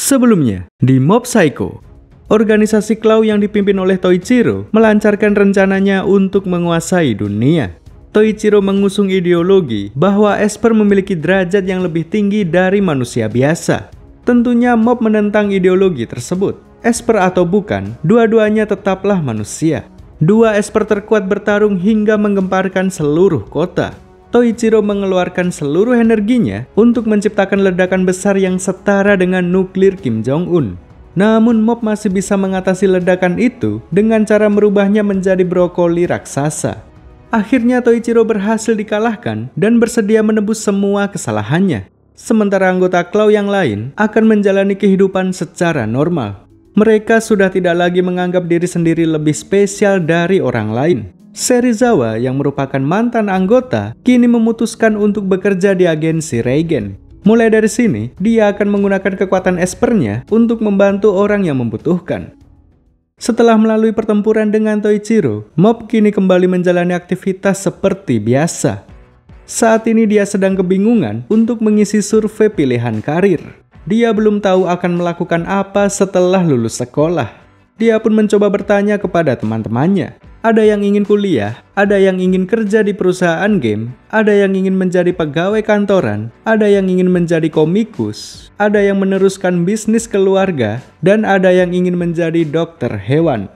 Sebelumnya, di Mob Psycho, organisasi Claw yang dipimpin oleh Toichiro melancarkan rencananya untuk menguasai dunia. Toichiro mengusung ideologi bahwa Esper memiliki derajat yang lebih tinggi dari manusia biasa. Tentunya Mob menentang ideologi tersebut. Esper atau bukan, dua-duanya tetaplah manusia. Dua Esper terkuat bertarung hingga menggemparkan seluruh kota. Toichiro mengeluarkan seluruh energinya untuk menciptakan ledakan besar yang setara dengan nuklir Kim Jong-un. Namun Mob masih bisa mengatasi ledakan itu dengan cara merubahnya menjadi brokoli raksasa. Akhirnya Toichiro berhasil dikalahkan dan bersedia menebus semua kesalahannya. Sementara anggota Claw yang lain akan menjalani kehidupan secara normal. Mereka sudah tidak lagi menganggap diri sendiri lebih spesial dari orang lain. Serizawa yang merupakan mantan anggota kini memutuskan untuk bekerja di agensi Reigen. Mulai dari sini, dia akan menggunakan kekuatan Espernya untuk membantu orang yang membutuhkan. Setelah melalui pertempuran dengan Toichiro, Mob kini kembali menjalani aktivitas seperti biasa. Saat ini dia sedang kebingungan untuk mengisi survei pilihan karir. Dia belum tahu akan melakukan apa setelah lulus sekolah. Dia pun mencoba bertanya kepada teman-temannya. Ada yang ingin kuliah, ada yang ingin kerja di perusahaan game, ada yang ingin menjadi pegawai kantoran, ada yang ingin menjadi komikus, ada yang meneruskan bisnis keluarga, dan ada yang ingin menjadi dokter hewan.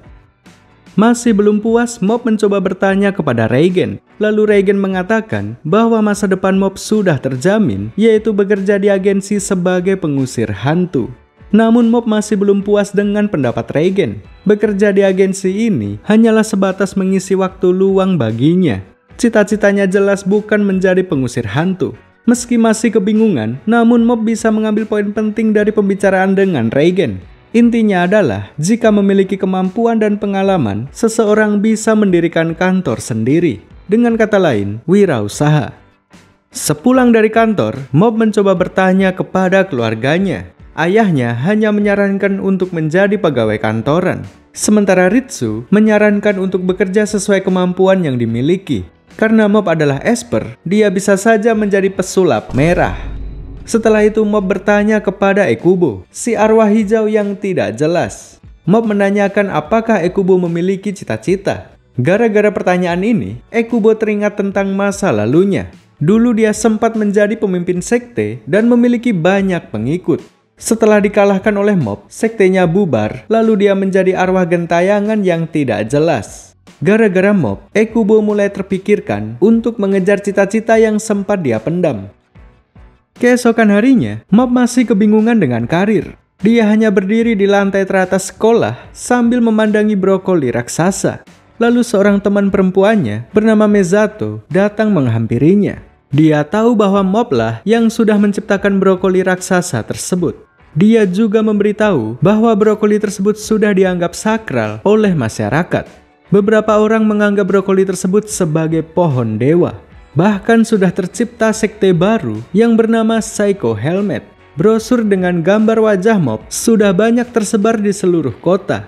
Masih belum puas, Mob mencoba bertanya kepada Reigen. Lalu Reigen mengatakan bahwa masa depan Mob sudah terjamin, yaitu bekerja di agensi sebagai pengusir hantu. Namun Mob masih belum puas dengan pendapat Reigen. Bekerja di agensi ini hanyalah sebatas mengisi waktu luang baginya. Cita-citanya jelas bukan menjadi pengusir hantu. Meski masih kebingungan, namun Mob bisa mengambil poin penting dari pembicaraan dengan Reigen. Intinya adalah, jika memiliki kemampuan dan pengalaman, seseorang bisa mendirikan kantor sendiri. Dengan kata lain, wirausaha. Sepulang dari kantor, Mob mencoba bertanya kepada keluarganya. Ayahnya hanya menyarankan untuk menjadi pegawai kantoran, sementara Ritsu menyarankan untuk bekerja sesuai kemampuan yang dimiliki. Karena Mob adalah Esper, dia bisa saja menjadi pesulap merah. Setelah itu Mob bertanya kepada Ekubo, si arwah hijau yang tidak jelas. Mob menanyakan apakah Ekubo memiliki cita-cita. Gara-gara pertanyaan ini, Ekubo teringat tentang masa lalunya. Dulu dia sempat menjadi pemimpin sekte dan memiliki banyak pengikut. Setelah dikalahkan oleh Mob, sektenya bubar, lalu dia menjadi arwah gentayangan yang tidak jelas. Gara-gara Mob, Ekubo mulai terpikirkan untuk mengejar cita-cita yang sempat dia pendam. Keesokan harinya, Mob masih kebingungan dengan karir. Dia hanya berdiri di lantai teratas sekolah sambil memandangi brokoli raksasa. Lalu seorang teman perempuannya bernama Mezato datang menghampirinya. Dia tahu bahwa Mob lah yang sudah menciptakan brokoli raksasa tersebut. Dia juga memberitahu bahwa brokoli tersebut sudah dianggap sakral oleh masyarakat. Beberapa orang menganggap brokoli tersebut sebagai pohon dewa. Bahkan sudah tercipta sekte baru yang bernama Psycho Helmet. Brosur dengan gambar wajah Mob sudah banyak tersebar di seluruh kota.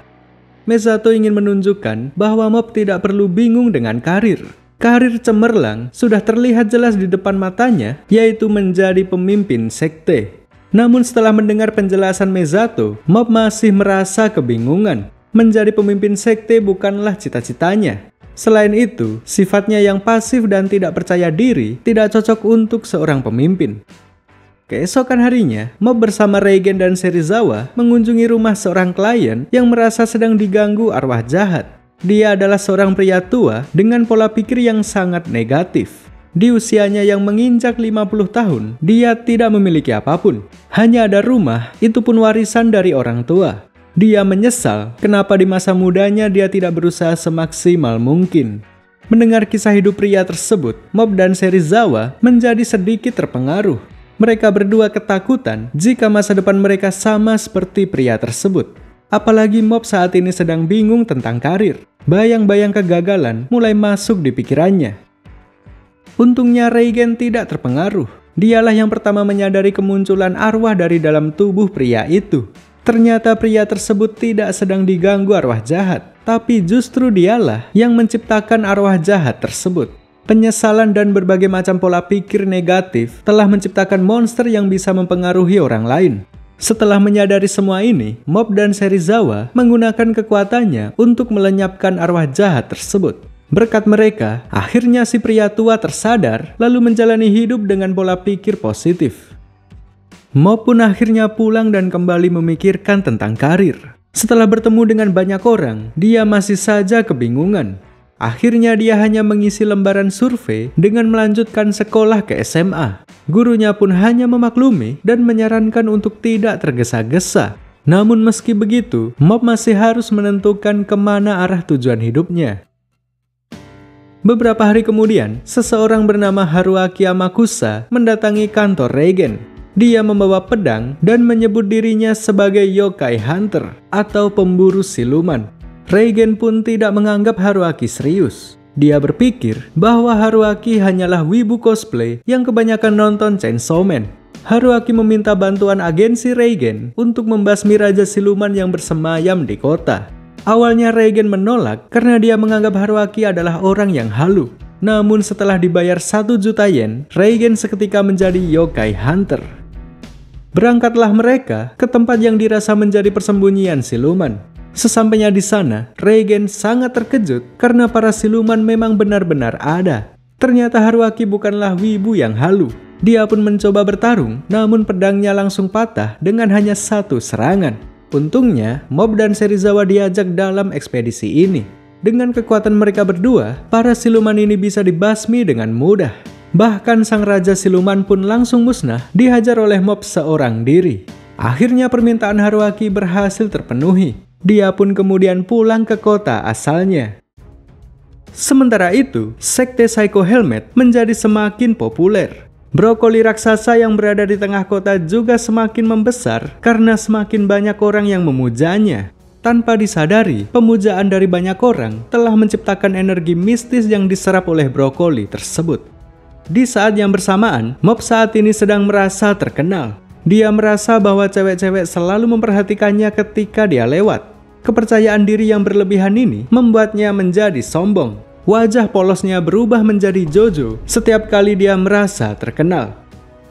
Mezato ingin menunjukkan bahwa Mob tidak perlu bingung dengan karir. Karir cemerlang sudah terlihat jelas di depan matanya, yaitu menjadi pemimpin sekte. Namun setelah mendengar penjelasan Mezato, Mob masih merasa kebingungan. Menjadi pemimpin sekte bukanlah cita-citanya. Selain itu, sifatnya yang pasif dan tidak percaya diri tidak cocok untuk seorang pemimpin. Keesokan harinya, Mob bersama Reigen dan Serizawa mengunjungi rumah seorang klien yang merasa sedang diganggu arwah jahat. Dia adalah seorang pria tua dengan pola pikir yang sangat negatif. Di usianya yang menginjak 50 tahun, dia tidak memiliki apapun. Hanya ada rumah, itu pun warisan dari orang tua. Dia menyesal kenapa di masa mudanya dia tidak berusaha semaksimal mungkin. Mendengar kisah hidup pria tersebut, Mob dan Serizawa menjadi sedikit terpengaruh. Mereka berdua ketakutan jika masa depan mereka sama seperti pria tersebut. Apalagi Mob saat ini sedang bingung tentang karir. Bayang-bayang kegagalan mulai masuk di pikirannya. Untungnya Reigen tidak terpengaruh. Dialah yang pertama menyadari kemunculan arwah dari dalam tubuh pria itu. Ternyata pria tersebut tidak sedang diganggu arwah jahat, tapi justru dialah yang menciptakan arwah jahat tersebut. Penyesalan dan berbagai macam pola pikir negatif telah menciptakan monster yang bisa mempengaruhi orang lain. Setelah menyadari semua ini, Mob dan Serizawa menggunakan kekuatannya untuk melenyapkan arwah jahat tersebut. Berkat mereka, akhirnya si pria tua tersadar lalu menjalani hidup dengan pola pikir positif. Mob pun akhirnya pulang dan kembali memikirkan tentang karir. Setelah bertemu dengan banyak orang, dia masih saja kebingungan. Akhirnya dia hanya mengisi lembaran survei dengan melanjutkan sekolah ke SMA. Gurunya pun hanya memaklumi dan menyarankan untuk tidak tergesa-gesa. Namun meski begitu, Mob masih harus menentukan kemana arah tujuan hidupnya. Beberapa hari kemudian, seseorang bernama Haruaki Amakusa mendatangi kantor Reigen. Dia membawa pedang dan menyebut dirinya sebagai yokai hunter atau pemburu siluman. Reigen pun tidak menganggap Haruaki serius. Dia berpikir bahwa Haruaki hanyalah wibu cosplay yang kebanyakan nonton Chainsaw Man. Haruaki meminta bantuan agensi Reigen untuk membasmi Raja Siluman yang bersemayam di kota. Awalnya Reigen menolak karena dia menganggap Haruaki adalah orang yang halu. Namun setelah dibayar 1 juta yen, Reigen seketika menjadi yokai hunter. Berangkatlah mereka ke tempat yang dirasa menjadi persembunyian siluman. Sesampainya di sana, Reigen sangat terkejut karena para siluman memang benar-benar ada. Ternyata Haruaki bukanlah wibu yang halu. Dia pun mencoba bertarung, namun pedangnya langsung patah dengan hanya 1 serangan. Untungnya, Mob dan Serizawa diajak dalam ekspedisi ini. Dengan kekuatan mereka berdua, para siluman ini bisa dibasmi dengan mudah. Bahkan sang Raja Siluman pun langsung musnah, dihajar oleh Mob seorang diri. Akhirnya permintaan Haruaki berhasil terpenuhi. Dia pun kemudian pulang ke kota asalnya. Sementara itu, sekte Psycho Helmet menjadi semakin populer. Brokoli raksasa yang berada di tengah kota juga semakin membesar karena semakin banyak orang yang memujanya. Tanpa disadari, pemujaan dari banyak orang telah menciptakan energi mistis yang diserap oleh brokoli tersebut. Di saat yang bersamaan, Mob saat ini sedang merasa terkenal. Dia merasa bahwa cewek-cewek selalu memperhatikannya ketika dia lewat. Kepercayaan diri yang berlebihan ini membuatnya menjadi sombong. Wajah polosnya berubah menjadi Jojo setiap kali dia merasa terkenal.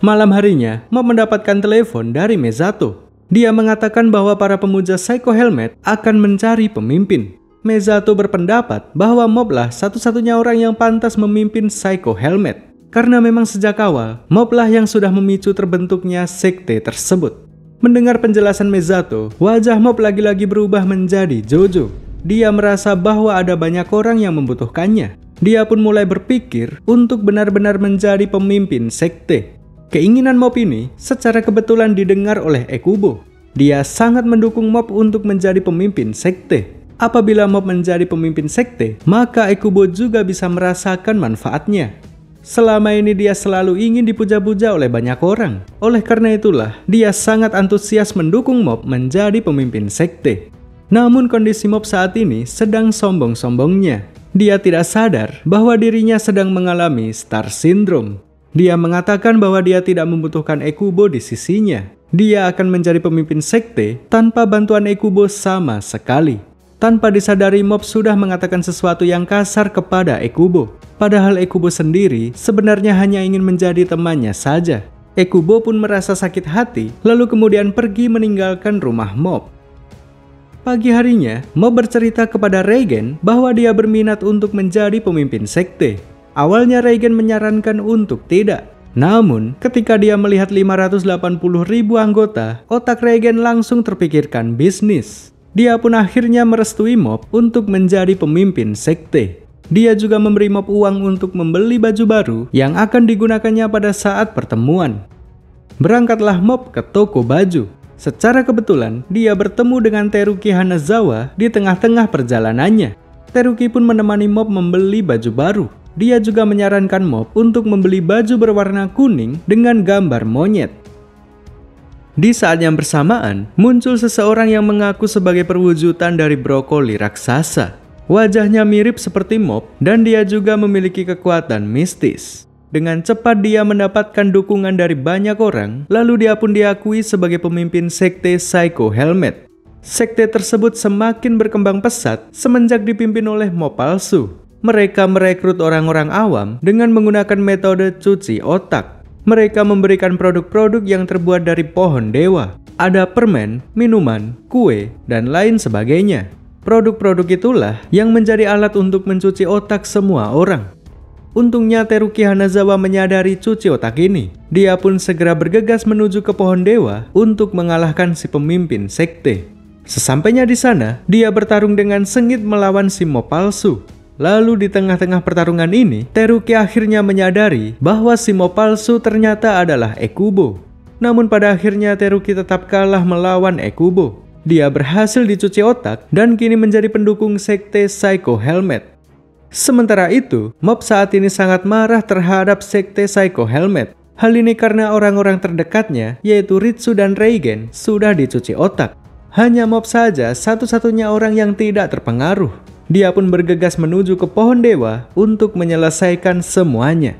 Malam harinya, Mob mendapatkan telepon dari Mezato. Dia mengatakan bahwa para pemuja Psycho Helmet akan mencari pemimpin. Mezato berpendapat bahwa Moblah satu-satunya orang yang pantas memimpin Psycho Helmet. Karena memang sejak awal, Moblah yang sudah memicu terbentuknya sekte tersebut. Mendengar penjelasan Mezato, wajah Mob lagi-lagi berubah menjadi Jojo. Dia merasa bahwa ada banyak orang yang membutuhkannya. Dia pun mulai berpikir untuk benar-benar menjadi pemimpin sekte. Keinginan Mob ini secara kebetulan didengar oleh Ekubo. Dia sangat mendukung Mob untuk menjadi pemimpin sekte. Apabila Mob menjadi pemimpin sekte, maka Ekubo juga bisa merasakan manfaatnya. Selama ini dia selalu ingin dipuja-puja oleh banyak orang. Oleh karena itulah, dia sangat antusias mendukung Mob menjadi pemimpin sekte. Namun kondisi Mob saat ini sedang sombong-sombongnya. Dia tidak sadar bahwa dirinya sedang mengalami Star Syndrome. Dia mengatakan bahwa dia tidak membutuhkan Ekubo di sisinya. Dia akan menjadi pemimpin sekte tanpa bantuan Ekubo sama sekali. Tanpa disadari, Mob sudah mengatakan sesuatu yang kasar kepada Ekubo. Padahal Ekubo sendiri sebenarnya hanya ingin menjadi temannya saja. Ekubo pun merasa sakit hati, lalu kemudian pergi meninggalkan rumah Mob. Pagi harinya, Mob bercerita kepada Reigen bahwa dia berminat untuk menjadi pemimpin sekte. Awalnya Reigen menyarankan untuk tidak. Namun, ketika dia melihat 580.000 anggota, otak Reigen langsung terpikirkan bisnis. Dia pun akhirnya merestui Mob untuk menjadi pemimpin sekte. Dia juga memberi Mob uang untuk membeli baju baru yang akan digunakannya pada saat pertemuan. Berangkatlah Mob ke toko baju. Secara kebetulan, dia bertemu dengan Teruki Hanazawa di tengah-tengah perjalanannya. Teruki pun menemani Mob membeli baju baru. Dia juga menyarankan Mob untuk membeli baju berwarna kuning dengan gambar monyet. Di saat yang bersamaan, muncul seseorang yang mengaku sebagai perwujudan dari brokoli raksasa. Wajahnya mirip seperti Mob dan dia juga memiliki kekuatan mistis. Dengan cepat dia mendapatkan dukungan dari banyak orang, lalu dia pun diakui sebagai pemimpin sekte Psycho Helmet. Sekte tersebut semakin berkembang pesat semenjak dipimpin oleh Mob palsu. Mereka merekrut orang-orang awam dengan menggunakan metode cuci otak. Mereka memberikan produk-produk yang terbuat dari pohon dewa. Ada permen, minuman, kue, dan lain sebagainya. Produk-produk itulah yang menjadi alat untuk mencuci otak semua orang. Untungnya Teruki Hanazawa menyadari cuci otak ini. Dia pun segera bergegas menuju ke pohon dewa untuk mengalahkan si pemimpin sekte. Sesampainya di sana, dia bertarung dengan sengit melawan si mob palsu. Lalu di tengah-tengah pertarungan ini, Teruki akhirnya menyadari bahwa si mob palsu ternyata adalah Ekubo. Namun pada akhirnya Teruki tetap kalah melawan Ekubo. Dia berhasil dicuci otak dan kini menjadi pendukung sekte Psycho Helmet. Sementara itu, mob saat ini sangat marah terhadap sekte Psycho Helmet. Hal ini karena orang-orang terdekatnya, yaitu Ritsu dan Reigen, sudah dicuci otak. Hanya mob saja satu-satunya orang yang tidak terpengaruh. Dia pun bergegas menuju ke pohon dewa untuk menyelesaikan semuanya.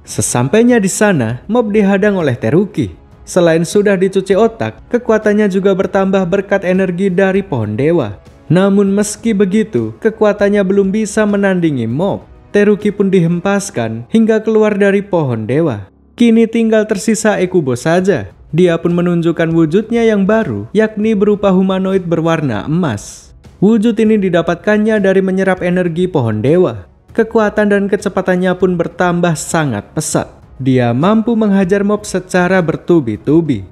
Sesampainya di sana, mob dihadang oleh Teruki. Selain sudah dicuci otak, kekuatannya juga bertambah berkat energi dari pohon dewa. Namun meski begitu, kekuatannya belum bisa menandingi mob. Teruki pun dihempaskan hingga keluar dari pohon dewa. Kini tinggal tersisa Ekubo saja. Dia pun menunjukkan wujudnya yang baru, yakni berupa humanoid berwarna emas. Wujud ini didapatkannya dari menyerap energi pohon dewa. Kekuatan dan kecepatannya pun bertambah sangat pesat. Dia mampu menghajar mob secara bertubi-tubi.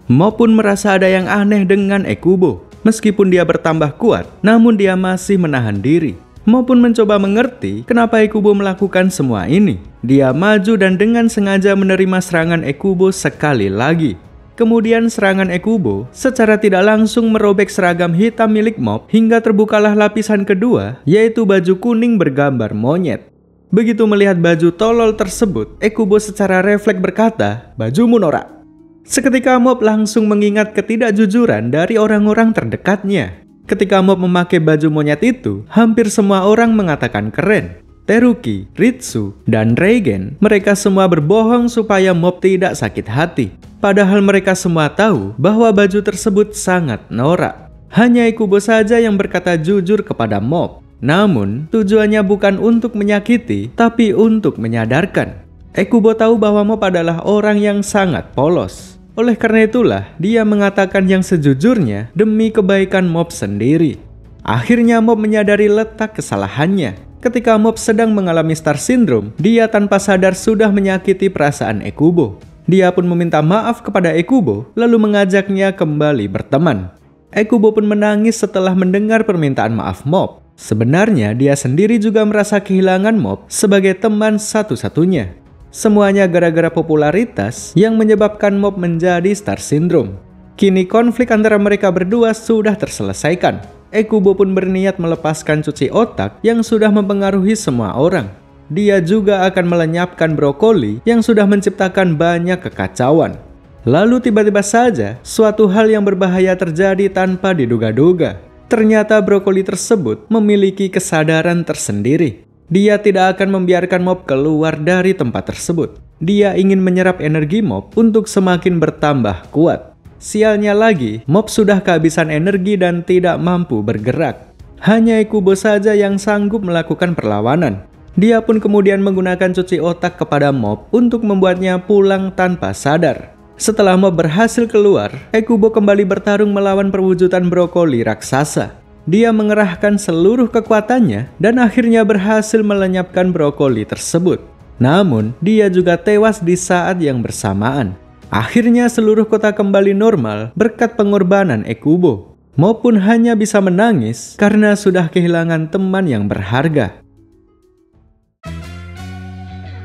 Mob pun merasa ada yang aneh dengan Ekubo. Meskipun dia bertambah kuat, namun dia masih menahan diri. Mob pun mencoba mengerti kenapa Ekubo melakukan semua ini. Dia maju dan dengan sengaja menerima serangan Ekubo sekali lagi. Kemudian serangan Ekubo secara tidak langsung merobek seragam hitam milik mob hingga terbukalah lapisan kedua, yaitu baju kuning bergambar monyet. Begitu melihat baju tolol tersebut, Ekubo secara refleks berkata, "Bajumu norak." Seketika mob langsung mengingat ketidakjujuran dari orang-orang terdekatnya. Ketika mob memakai baju monyet itu, hampir semua orang mengatakan keren. Teruki, Ritsu, dan Reigen, mereka semua berbohong supaya mob tidak sakit hati. Padahal mereka semua tahu bahwa baju tersebut sangat norak. Hanya Ekubo saja yang berkata jujur kepada mob. Namun, tujuannya bukan untuk menyakiti, tapi untuk menyadarkan. Ekubo tahu bahwa mob adalah orang yang sangat polos. Oleh karena itulah, dia mengatakan yang sejujurnya demi kebaikan mob sendiri. Akhirnya mob menyadari letak kesalahannya. Ketika mob sedang mengalami Star Syndrome, dia tanpa sadar sudah menyakiti perasaan Ekubo. Dia pun meminta maaf kepada Ekubo, lalu mengajaknya kembali berteman. Ekubo pun menangis setelah mendengar permintaan maaf mob. Sebenarnya dia sendiri juga merasa kehilangan mob sebagai teman satu-satunya. Semuanya gara-gara popularitas yang menyebabkan mob menjadi Star Syndrome. Kini konflik antara mereka berdua sudah terselesaikan. Ekubo pun berniat melepaskan cuci otak yang sudah mempengaruhi semua orang. Dia juga akan melenyapkan brokoli yang sudah menciptakan banyak kekacauan. Lalu tiba-tiba saja, suatu hal yang berbahaya terjadi tanpa diduga-duga. Ternyata brokoli tersebut memiliki kesadaran tersendiri. Dia tidak akan membiarkan mob keluar dari tempat tersebut. Dia ingin menyerap energi mob untuk semakin bertambah kuat. Sialnya lagi, mob sudah kehabisan energi dan tidak mampu bergerak. Hanya Ekubo saja yang sanggup melakukan perlawanan. Dia pun kemudian menggunakan cuci otak kepada mob untuk membuatnya pulang tanpa sadar. Setelah mob berhasil keluar, Ekubo kembali bertarung melawan perwujudan brokoli raksasa. Dia mengerahkan seluruh kekuatannya dan akhirnya berhasil melenyapkan brokoli tersebut. Namun, dia juga tewas di saat yang bersamaan. Akhirnya seluruh kota kembali normal berkat pengorbanan Ekubo. Mob pun hanya bisa menangis karena sudah kehilangan teman yang berharga.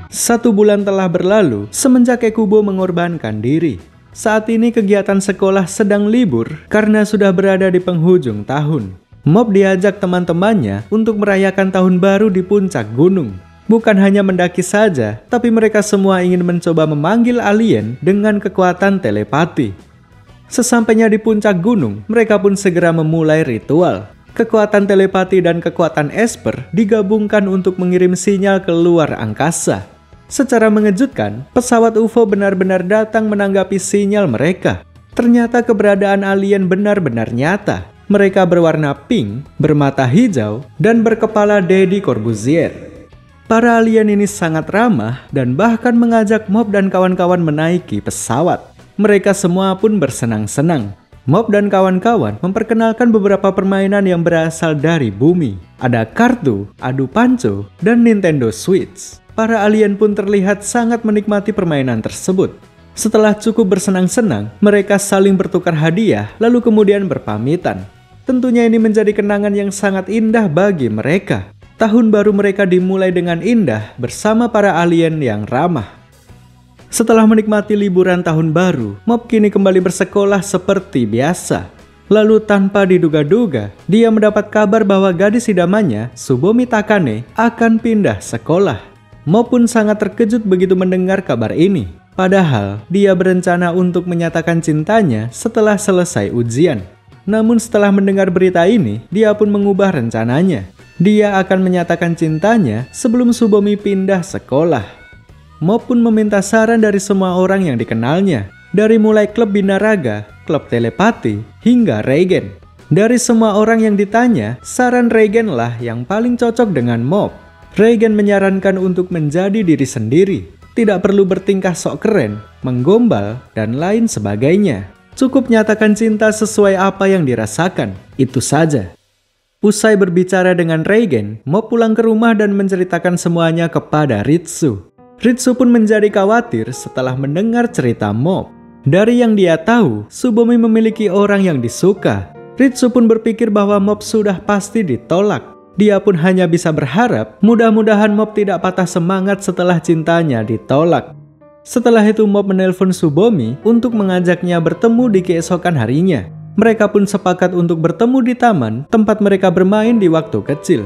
1 bulan telah berlalu semenjak Ekubo mengorbankan diri. Saat ini kegiatan sekolah sedang libur karena sudah berada di penghujung tahun. Mob diajak teman-temannya untuk merayakan tahun baru di puncak gunung. Bukan hanya mendaki saja, tapi mereka semua ingin mencoba memanggil alien dengan kekuatan telepati. Sesampainya di puncak gunung, mereka pun segera memulai ritual. Kekuatan telepati dan kekuatan Esper digabungkan untuk mengirim sinyal keluar angkasa. Secara mengejutkan, pesawat UFO benar-benar datang menanggapi sinyal mereka. Ternyata keberadaan alien benar-benar nyata. Mereka berwarna pink, bermata hijau, dan berkepala Deddy Corbuzier. Para alien ini sangat ramah dan bahkan mengajak mob dan kawan-kawan menaiki pesawat. Mereka semua pun bersenang-senang. Mob dan kawan-kawan memperkenalkan beberapa permainan yang berasal dari bumi. Ada kartu, adu panco, dan Nintendo Switch. Para alien pun terlihat sangat menikmati permainan tersebut. Setelah cukup bersenang-senang, mereka saling bertukar hadiah lalu kemudian berpamitan. Tentunya ini menjadi kenangan yang sangat indah bagi mereka. Tahun baru mereka dimulai dengan indah bersama para alien yang ramah. Setelah menikmati liburan tahun baru, Mob kini kembali bersekolah seperti biasa. Lalu tanpa diduga-duga, dia mendapat kabar bahwa gadis idamannya, Tsubomi Takane, akan pindah sekolah. Mob pun sangat terkejut begitu mendengar kabar ini. Padahal, dia berencana untuk menyatakan cintanya setelah selesai ujian. Namun setelah mendengar berita ini, dia pun mengubah rencananya. Dia akan menyatakan cintanya sebelum Tsubomi pindah sekolah. Mob pun meminta saran dari semua orang yang dikenalnya, dari mulai klub binaraga, klub telepati, hingga Reigen. Dari semua orang yang ditanya, saran Reigen lah yang paling cocok dengan Mob. Reigen menyarankan untuk menjadi diri sendiri, tidak perlu bertingkah sok keren, menggombal, dan lain sebagainya. Cukup nyatakan cinta sesuai apa yang dirasakan, itu saja. Usai berbicara dengan Reigen, Mob pulang ke rumah dan menceritakan semuanya kepada Ritsu. Ritsu pun menjadi khawatir setelah mendengar cerita Mob. Dari yang dia tahu, Tsubomi memiliki orang yang disuka. Ritsu pun berpikir bahwa Mob sudah pasti ditolak. Dia pun hanya bisa berharap mudah-mudahan Mob tidak patah semangat setelah cintanya ditolak. Setelah itu Mob menelpon Tsubomi untuk mengajaknya bertemu di keesokan harinya. Mereka pun sepakat untuk bertemu di taman tempat mereka bermain di waktu kecil.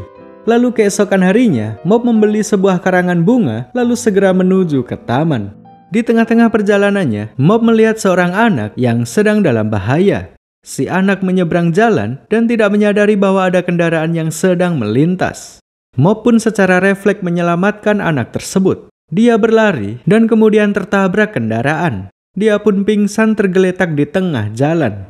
Lalu keesokan harinya, Mob membeli sebuah karangan bunga lalu segera menuju ke taman. Di tengah-tengah perjalanannya, Mob melihat seorang anak yang sedang dalam bahaya. Si anak menyeberang jalan dan tidak menyadari bahwa ada kendaraan yang sedang melintas. Mob pun secara refleks menyelamatkan anak tersebut. Dia berlari dan kemudian tertabrak kendaraan. Dia pun pingsan tergeletak di tengah jalan.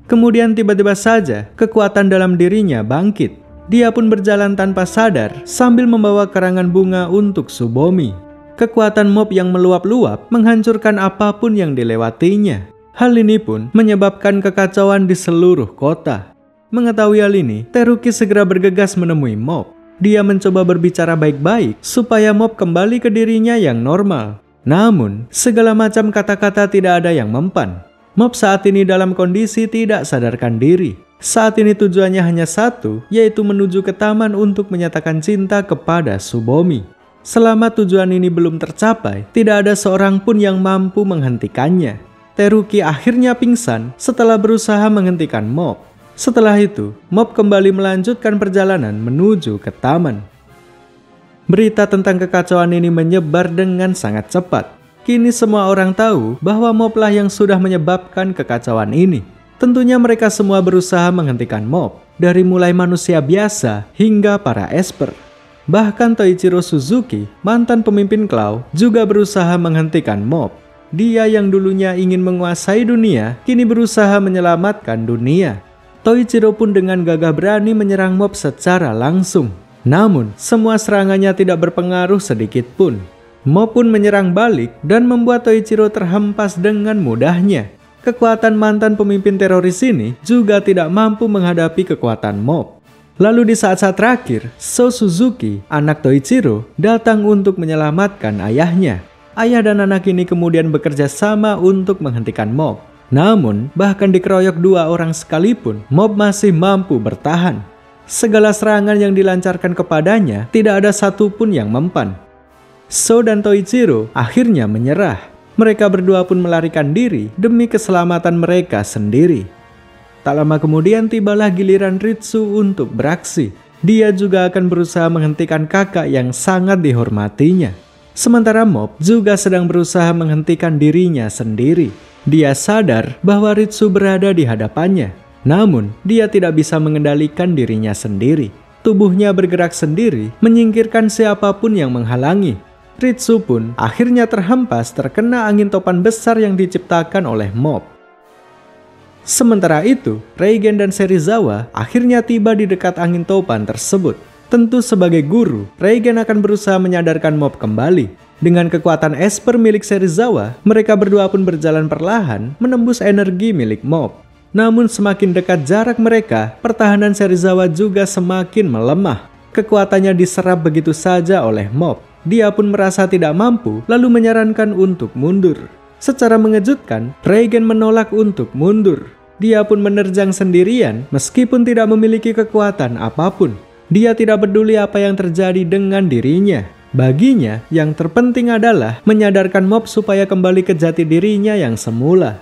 Kemudian tiba-tiba saja kekuatan dalam dirinya bangkit. Dia pun berjalan tanpa sadar sambil membawa karangan bunga untuk Tsubomi. Kekuatan Mob yang meluap-luap menghancurkan apapun yang dilewatinya. Hal ini pun menyebabkan kekacauan di seluruh kota. Mengetahui hal ini, Teruki segera bergegas menemui Mob. Dia mencoba berbicara baik-baik supaya Mob kembali ke dirinya yang normal. Namun, segala macam kata-kata tidak ada yang mempan. Mob saat ini dalam kondisi tidak sadarkan diri. Saat ini tujuannya hanya satu, yaitu menuju ke taman untuk menyatakan cinta kepada Tsubomi. Selama tujuan ini belum tercapai, tidak ada seorang pun yang mampu menghentikannya. Teruki akhirnya pingsan setelah berusaha menghentikan Mob. Setelah itu, Mob kembali melanjutkan perjalanan menuju ke taman. Berita tentang kekacauan ini menyebar dengan sangat cepat. Kini semua orang tahu bahwa Mob lah yang sudah menyebabkan kekacauan ini. Tentunya mereka semua berusaha menghentikan Mob, dari mulai manusia biasa hingga para esper. Bahkan Toichiro Suzuki, mantan pemimpin Clow, juga berusaha menghentikan Mob. Dia yang dulunya ingin menguasai dunia, kini berusaha menyelamatkan dunia. Toichiro pun dengan gagah berani menyerang Mob secara langsung. Namun, semua serangannya tidak berpengaruh sedikit pun. Mob pun menyerang balik dan membuat Toichiro terhempas dengan mudahnya. Kekuatan mantan pemimpin teroris ini juga tidak mampu menghadapi kekuatan Mob. Lalu di saat-saat terakhir, So Suzuki, anak Toichiro, datang untuk menyelamatkan ayahnya. Ayah dan anak ini kemudian bekerja sama untuk menghentikan Mob. Namun, bahkan dikeroyok dua orang sekalipun, Mob masih mampu bertahan. Segala serangan yang dilancarkan kepadanya, tidak ada satupun yang mempan. So dan Toichiro akhirnya menyerah. Mereka berdua pun melarikan diri demi keselamatan mereka sendiri. Tak lama kemudian tibalah giliran Ritsu untuk beraksi. Dia juga akan berusaha menghentikan kakak yang sangat dihormatinya. Sementara Mob juga sedang berusaha menghentikan dirinya sendiri. Dia sadar bahwa Ritsu berada di hadapannya. Namun, dia tidak bisa mengendalikan dirinya sendiri. Tubuhnya bergerak sendiri, menyingkirkan siapapun yang menghalangi. Ritsu pun akhirnya terhempas terkena angin topan besar yang diciptakan oleh Mob. Sementara itu, Reigen dan Serizawa akhirnya tiba di dekat angin topan tersebut. Tentu sebagai guru, Reigen akan berusaha menyadarkan Mob kembali. Dengan kekuatan Esper milik Serizawa, mereka berdua pun berjalan perlahan menembus energi milik mob. Namun semakin dekat jarak mereka, pertahanan Serizawa juga semakin melemah. Kekuatannya diserap begitu saja oleh mob. Dia pun merasa tidak mampu, lalu menyarankan untuk mundur. Secara mengejutkan, Reigen menolak untuk mundur. Dia pun menerjang sendirian meskipun tidak memiliki kekuatan apapun. Dia tidak peduli apa yang terjadi dengan dirinya. Baginya, yang terpenting adalah menyadarkan mob supaya kembali ke jati dirinya yang semula.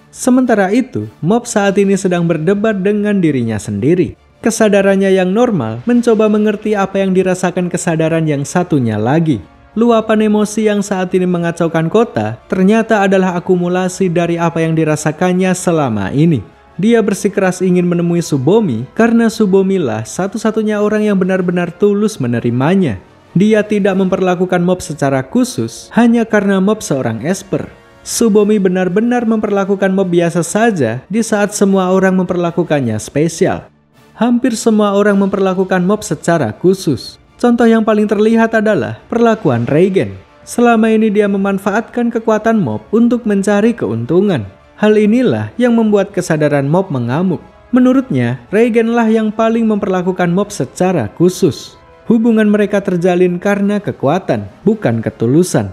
Sementara itu, mob saat ini sedang berdebat dengan dirinya sendiri. Kesadarannya yang normal mencoba mengerti apa yang dirasakan kesadaran yang satunya lagi. Luapan emosi yang saat ini mengacaukan kota ternyata adalah akumulasi dari apa yang dirasakannya selama ini. Dia bersikeras ingin menemui Tsubomi karena Tsubomi lah satu-satunya orang yang benar-benar tulus menerimanya. Dia tidak memperlakukan mob secara khusus hanya karena mob seorang Esper. Tsubomi benar-benar memperlakukan mob biasa saja di saat semua orang memperlakukannya spesial. Hampir semua orang memperlakukan mob secara khusus. Contoh yang paling terlihat adalah perlakuan Reigen. Selama ini dia memanfaatkan kekuatan mob untuk mencari keuntungan. Hal inilah yang membuat kesadaran mob mengamuk. Menurutnya, Reigen lah yang paling memperlakukan mob secara khusus. Hubungan mereka terjalin karena kekuatan, bukan ketulusan.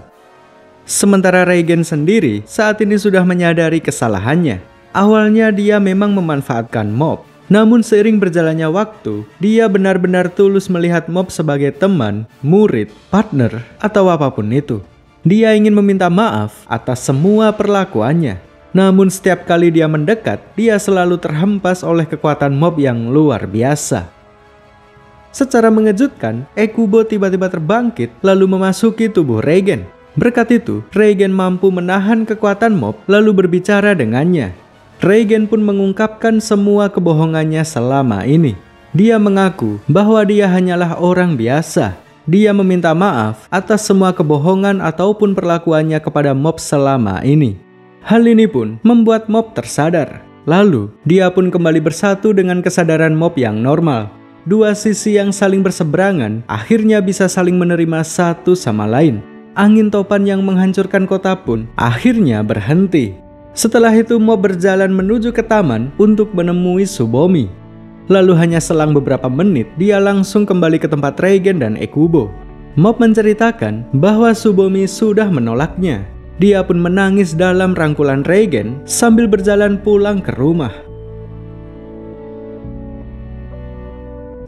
Sementara Reigen sendiri saat ini sudah menyadari kesalahannya. Awalnya dia memang memanfaatkan mob. Namun seiring berjalannya waktu, dia benar-benar tulus melihat mob sebagai teman, murid, partner, atau apapun itu. Dia ingin meminta maaf atas semua perlakuannya. Namun setiap kali dia mendekat, dia selalu terhempas oleh kekuatan mob yang luar biasa. Secara mengejutkan, Ekubo tiba-tiba terbangkit lalu memasuki tubuh Reigen. Berkat itu, Reigen mampu menahan kekuatan mob lalu berbicara dengannya. Reigen pun mengungkapkan semua kebohongannya selama ini. Dia mengaku bahwa dia hanyalah orang biasa. Dia meminta maaf atas semua kebohongan ataupun perlakuannya kepada mob selama ini. Hal ini pun membuat mob tersadar. Lalu, dia pun kembali bersatu dengan kesadaran mob yang normal. Dua sisi yang saling berseberangan akhirnya bisa saling menerima satu sama lain. Angin topan yang menghancurkan kota pun akhirnya berhenti. Setelah itu mob berjalan menuju ke taman untuk menemui Tsubomi. Lalu hanya selang beberapa menit dia langsung kembali ke tempat Reigen dan Ekubo. Mob menceritakan bahwa Tsubomi sudah menolaknya. Dia pun menangis dalam rangkulan Reigen sambil berjalan pulang ke rumah.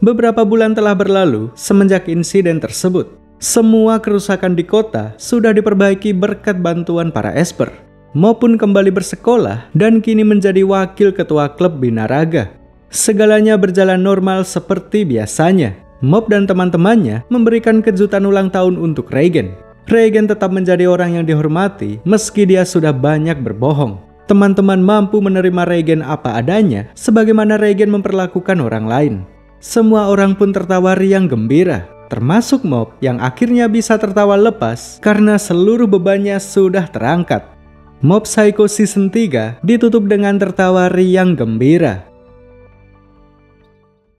Beberapa bulan telah berlalu semenjak insiden tersebut. Semua kerusakan di kota sudah diperbaiki berkat bantuan para Esper. Mo pun kembali bersekolah dan kini menjadi wakil ketua klub binaraga. Segalanya berjalan normal seperti biasanya. Mob dan teman-temannya memberikan kejutan ulang tahun untuk Reigen. Reigen tetap menjadi orang yang dihormati meski dia sudah banyak berbohong. Teman-teman mampu menerima Reigen apa adanya sebagaimana Reigen memperlakukan orang lain. Semua orang pun tertawa riang gembira, termasuk Mob yang akhirnya bisa tertawa lepas karena seluruh bebannya sudah terangkat. Mob Psycho Season 3 ditutup dengan tertawa riang gembira.